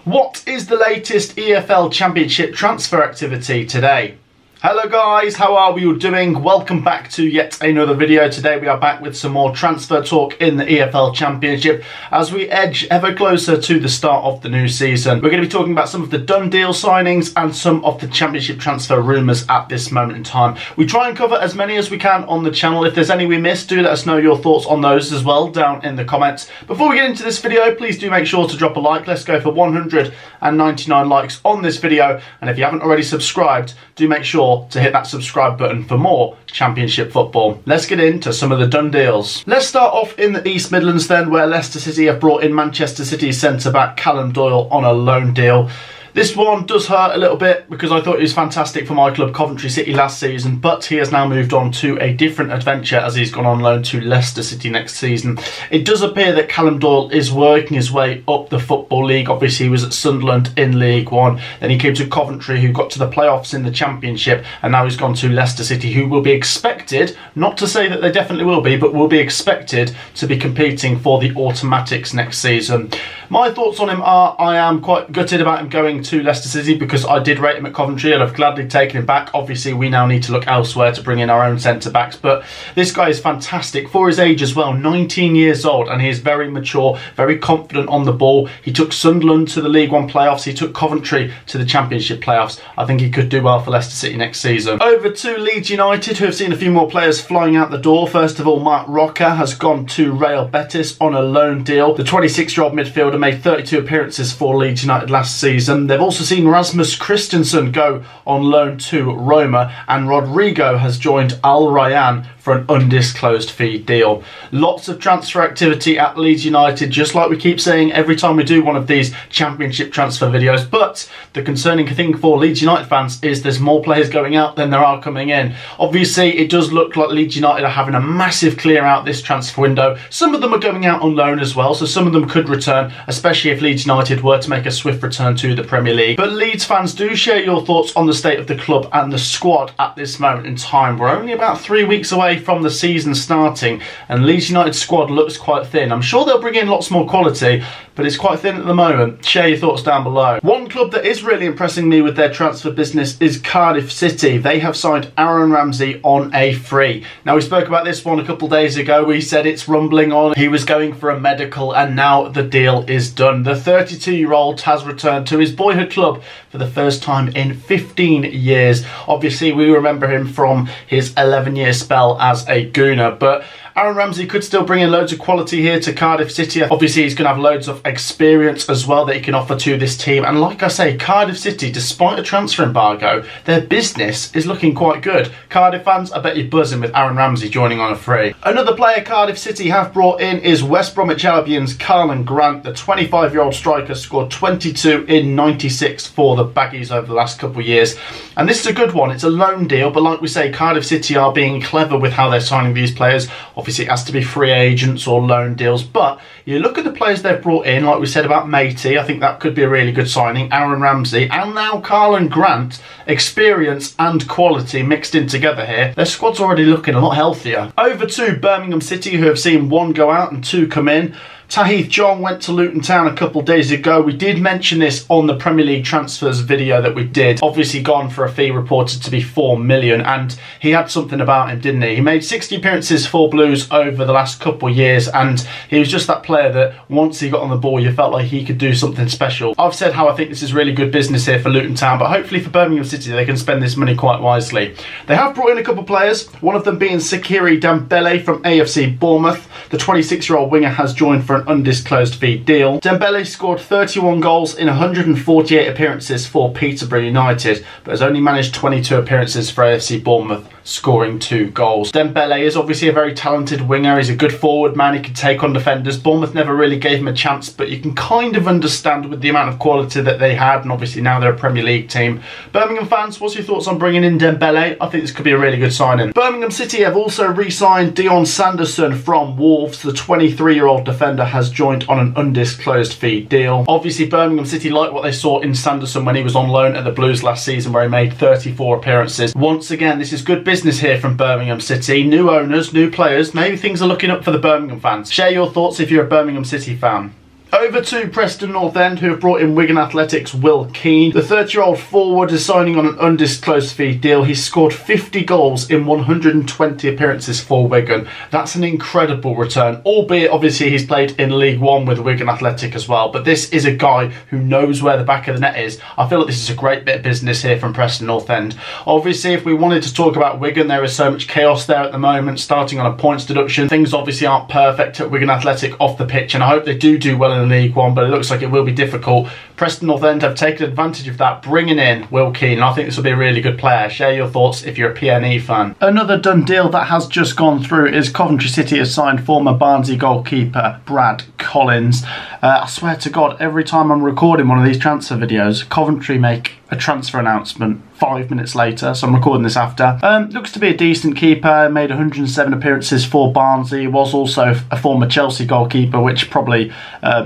What is the latest EFL Championship transfer activity today? Hello guys, how are we all doing? Welcome back to yet another video. Today we are back with some more transfer talk in the EFL Championship as we edge ever closer to the start of the new season. We're going to be talking about some of the done deal signings and some of the Championship transfer rumours at this moment in time. We try and cover as many as we can on the channel. If there's any we missed, do let us know your thoughts on those as well down in the comments. Before we get into this video, please do make sure to drop a like. Let's go for 199 likes on this video, and if you haven't already subscribed, do make sure to hit that subscribe button for more Championship football. Let's get into some of the done deals. Let's start off in the East Midlands then, where Leicester City have brought in Manchester City centre-back Callum Doyle on a loan deal. This one does hurt a little bit because I thought he was fantastic for my club Coventry City last season, but he has now moved on to a different adventure as he's gone on loan to Leicester City next season. It does appear that Callum Doyle is working his way up the Football League. Obviously he was at Sunderland in League One, then he came to Coventry, who got to the playoffs in the Championship, and now he's gone to Leicester City, who will be expected, not to say that they definitely will be, but will be expected to be competing for the automatics next season. My thoughts on him are, I am quite gutted about him going to Leicester City because I did rate him at Coventry and I've gladly taken him back. Obviously we now need to look elsewhere to bring in our own centre-backs, but this guy is fantastic for his age as well, 19 years old, and he is very mature, very confident on the ball. He took Sunderland to the League One playoffs, he took Coventry to the Championship playoffs. I think he could do well for Leicester City next season. Over to Leeds United, who have seen a few more players flying out the door. First of all, Mark Roca has gone to Real Betis on a loan deal. The 26-year-old midfielder made 32 appearances for Leeds United last season. They've also seen Rasmus Christensen go on loan to Roma, and Rodrigo has joined Al Rayyan for an undisclosed fee deal. Lots of transfer activity at Leeds United, just like we keep saying every time we do one of these Championship transfer videos, but the concerning thing for Leeds United fans is there's more players going out than there are coming in. Obviously it does look like Leeds United are having a massive clear out this transfer window. Some of them are going out on loan as well, so some of them could return, especially if Leeds United were to make a swift return to the Premier League. But Leeds fans, do share your thoughts on the state of the club and the squad at this moment in time. We're only about 3 weeks away from the season starting, and Leeds United's squad looks quite thin. I'm sure they'll bring in lots more quality, but it's quite thin at the moment. Share your thoughts down below. One club that is really impressing me with their transfer business is Cardiff City. They have signed Aaron Ramsey on a free. Now, we spoke about this one a couple days ago. We said it's rumbling on. He was going for a medical, and now the deal is done. The 32-year-old has returned to his boyhood club for the first time in 15 years. Obviously, we remember him from his 11-year spell as a Gooner, but Aaron Ramsey could still bring in loads of quality here to Cardiff City. Obviously, he's going to have loads of experience as well that he can offer to this team. And like I say, Cardiff City, despite a transfer embargo, their business is looking quite good. Cardiff fans, I bet you're buzzing with Aaron Ramsey joining on a free. Another player Cardiff City have brought in is West Bromwich Albion's Karlan Grant. The 25-year-old striker scored 22 in 96 for the Baggies over the last couple of years. And this is a good one. It's a loan deal, but like we say, Cardiff City are being clever with how they're signing these players. Obviously, it has to be free agents or loan deals, but you look at the players they've brought in, like we said about Matey, I think that could be a really good signing. Aaron Ramsey, and now Karlan Grant. Experience and quality mixed in together here. Their squad's already looking a lot healthier. Over to Birmingham City, who have seen one go out and two come in. Tahith John went to Luton Town a couple of days ago. We did mention this on the Premier League transfers video that we did. Obviously gone for a fee reported to be 4 million, and he had something about him, didn't he? He made 60 appearances for Blues over the last couple of years, and he was just that player that once he got on the ball, you felt like he could do something special. I've said how I think this is really good business here for Luton Town, but hopefully for Birmingham City, they can spend this money quite wisely. They have brought in a couple of players, one of them being Sakiri Dembele from AFC Bournemouth. The 26-year-old winger has joined for an undisclosed fee deal. Dembele scored 31 goals in 148 appearances for Peterborough United, but has only managed 22 appearances for AFC Bournemouth, scoring 2 goals. Dembele is obviously a very talented winger. He's a good forward man. He can take on defenders. Bournemouth never really gave him a chance, but you can kind of understand with the amount of quality that they had, and obviously now they're a Premier League team. Birmingham fans, what's your thoughts on bringing in Dembele? I think this could be a really good signing. Birmingham City have also re-signed Dion Sanderson from Wolves. The 23-year-old defender has joined on an undisclosed fee deal. Obviously Birmingham City like what they saw in Sanderson when he was on loan at the Blues last season, where he made 34 appearances. Once again, this is good business here from Birmingham City. New owners, new players. Maybe things are looking up for the Birmingham fans. Share your thoughts if you're a Birmingham City fan. Over to Preston North End, who have brought in Wigan Athletics' Will Keane. The 30-year-old forward is signing on an undisclosed fee deal. He's scored 50 goals in 120 appearances for Wigan. That's an incredible return, albeit obviously he's played in League One with Wigan Athletic as well. But this is a guy who knows where the back of the net is. I feel like this is a great bit of business here from Preston North End. Obviously, if we wanted to talk about Wigan, there is so much chaos there at the moment, starting on a points deduction. Things obviously aren't perfect at Wigan Athletic off the pitch, and I hope they do well in League One, but it looks like it will be difficult. Preston North End have taken advantage of that, bringing in Will Keane, and I think this will be a really good player. Share your thoughts if you're a PNE fan. Another done deal that has just gone through is Coventry City has signed former Barnsley goalkeeper Brad Collins. I swear to God, every time I'm recording one of these transfer videos, Coventry make a transfer announcement 5 minutes later, so I'm recording this after. Looks to be a decent keeper, made 107 appearances for Barnsley, was also a former Chelsea goalkeeper, which probably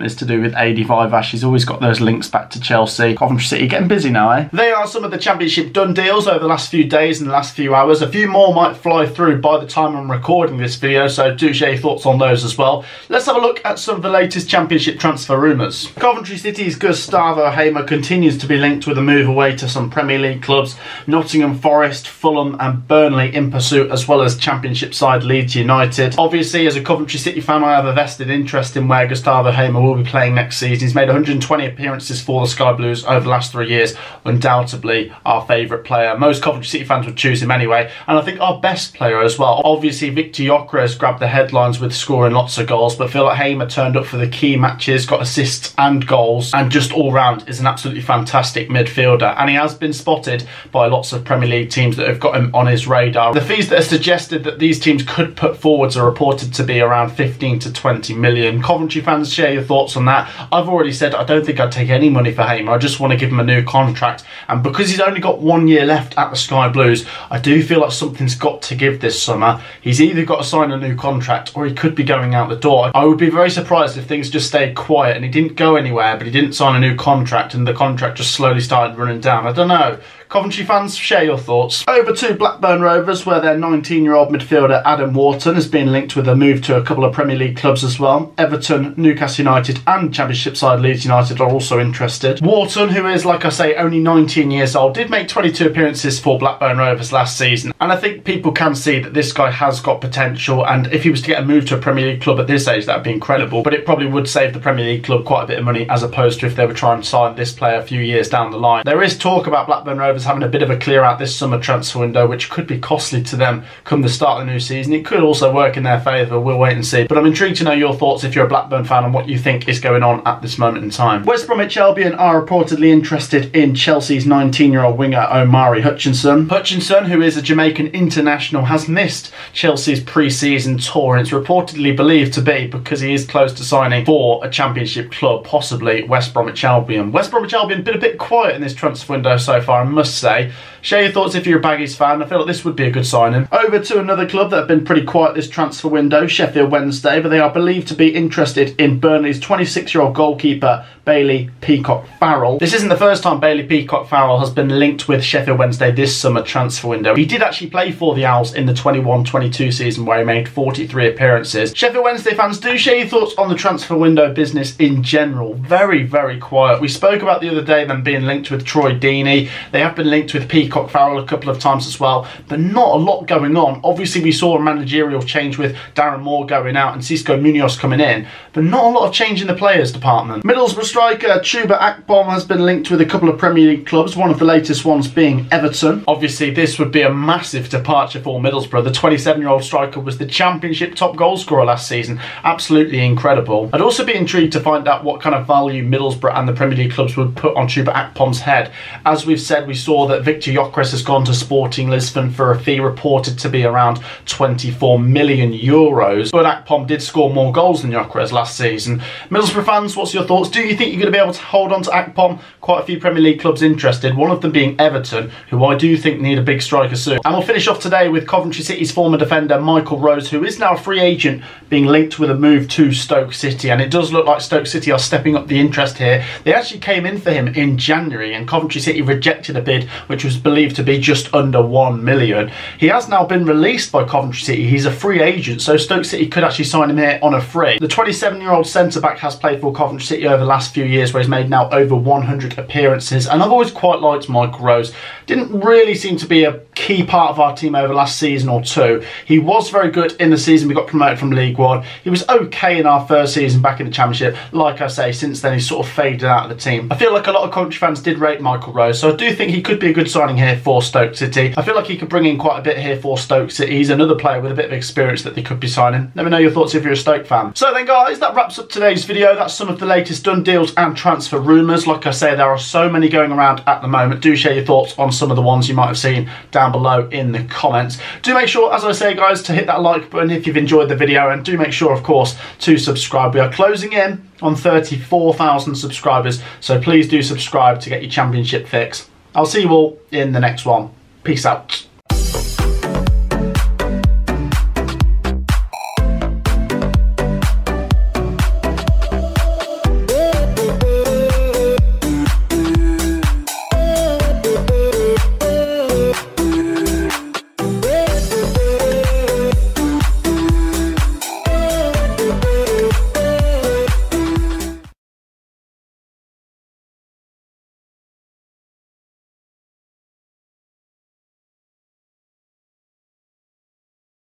is to do with 85 Ash. He's always got those links back to Chelsea. Coventry City getting busy now, eh? They are some of the Championship done deals over the last few days and the last few hours. A few more might fly through by the time I'm recording this video, so do share your thoughts on those as well. Let's have a look at some of the latest Championship transfer rumours. Coventry City's Gustavo Hamer continues to be linked with a move away to some Premier League clubs. Nottingham Forest, Fulham and Burnley in pursuit, as well as Championship side Leeds United. Obviously, as a Coventry City fan, I have a vested interest in where Gustavo Hamer will be playing next season. He's made 120 appearances for the Sky Blues over the last 3 years. Undoubtedly our favourite player. Most Coventry City fans would choose him anyway, and I think our best player as well. Obviously, Victor Gyökeres grabbed the headlines with scoring lots of goals, but I feel like Hamer turned up for the key matches, got assists and goals, and just all round is an absolutely fantastic midfielder. And he has been spotted by lots of Premier League teams that have got him on his radar. The fees that are suggested that these teams could put forwards are reported to be around 15 to 20 million. Coventry fans, share your thoughts on that. I've already said I don't think I'd take any money for Hamer. I just want to give him a new contract, and because he's only got 1 year left at the Sky Blues, I do feel like something's got to give this summer. He's either got to sign a new contract or he could be going out the door. I would be very surprised if things just stayed quiet and he didn't go anywhere, but he didn't sign a new contract and the contract just slowly started running down. I don't know. Coventry fans, share your thoughts. Over to Blackburn Rovers, where their 19-year-old midfielder Adam Wharton has been linked with a move to a couple of Premier League clubs as well. Everton, Newcastle United and Championship side Leeds United are also interested. Wharton, who is, like I say, only 19 years old, did make 22 appearances for Blackburn Rovers last season, and I think people can see that this guy has got potential, and if he was to get a move to a Premier League club at this age, that would be incredible, but it probably would save the Premier League club quite a bit of money, as opposed to if they were trying to sign this player a few years down the line. There is talk about Blackburn Rovers having a bit of a clear out this summer transfer window, which could be costly to them come the start of the new season. It could also work in their favour, we'll wait and see. But I'm intrigued to know your thoughts if you're a Blackburn fan and what you think is going on at this moment in time. West Bromwich Albion are reportedly interested in Chelsea's 19-year-old winger Omari Hutchinson. Hutchinson, who is a Jamaican international, has missed Chelsea's pre-season tour, and it's reportedly believed to be because he is close to signing for a Championship club, possibly West Bromwich Albion. West Bromwich Albion been a bit quiet in this transfer window so far, I must say. Share your thoughts if you're a Baggies fan. I feel like this would be a good signing. Over to another club that have been pretty quiet this transfer window, Sheffield Wednesday, but they are believed to be interested in Burnley's 26-year-old goalkeeper Bailey Peacock-Farrell. This isn't the first time Bailey Peacock-Farrell has been linked with Sheffield Wednesday this summer transfer window. He did actually play for the Owls in the 21-22 season, where he made 43 appearances. Sheffield Wednesday fans, do share your thoughts on the transfer window business in general. Very, very quiet. We spoke about the other day them being linked with Troy Deeney. They have been linked with Peacock-Farrell a couple of times as well, but not a lot going on. Obviously, we saw a managerial change with Darren Moore going out and Xisco Munoz coming in, but not a lot of change in the players department. Middlesbrough striker Chuba Akpom has been linked with a couple of Premier League clubs, one of the latest ones being Everton. Obviously, this would be a massive departure for Middlesbrough. The 27-year-old striker was the Championship top goal scorer last season. Absolutely incredible. I'd also be intrigued to find out what kind of value Middlesbrough and the Premier League clubs would put on Chuba Akpom's head. As we've said, we saw that Victor Gyökeres has gone to Sporting Lisbon for a fee reported to be around 24 million euros. But Akpom did score more goals than Gyökeres last season. Middlesbrough fans, what's your thoughts? Do you think you're going to be able to hold on to Akpom? Quite a few Premier League clubs interested, one of them being Everton, who I do think need a big striker soon. And we'll finish off today with Coventry City's former defender Michael Rose, who is now a free agent, being linked with a move to Stoke City. And it does look like Stoke City are stepping up the interest here. They actually came in for him in January and Coventry City rejected a bid bid, which was believed to be just under 1 million. He has now been released by Coventry City. He's a free agent, so Stoke City could actually sign him here on a free. The 27-year-old centre-back has played for Coventry City over the last few years, where he's made now over 100 appearances, and I've always quite liked Michael Rose. Didn't really seem to be a key part of our team over the last season or two. He was very good in the season we got promoted from League One. He was okay in our first season back in the Championship. Like I say, since then he's sort of faded out of the team. I feel like a lot of Coventry fans did rate Michael Rose, so I do think he could be a good signing here for Stoke City. I feel like he could bring in quite a bit here for Stoke City. He's another player with a bit of experience that they could be signing. Let me know your thoughts if you're a Stoke fan. So then guys, that wraps up today's video. That's some of the latest done deals and transfer rumours. Like I say, there are so many going around at the moment. Do share your thoughts on some of the ones you might have seen down below in the comments. Do make sure, as I say guys, to hit that like button if you've enjoyed the video, and do make sure of course to subscribe. We are closing in on 34,000 subscribers, so please do subscribe to get your Championship fix. I'll see you all in the next one. Peace out.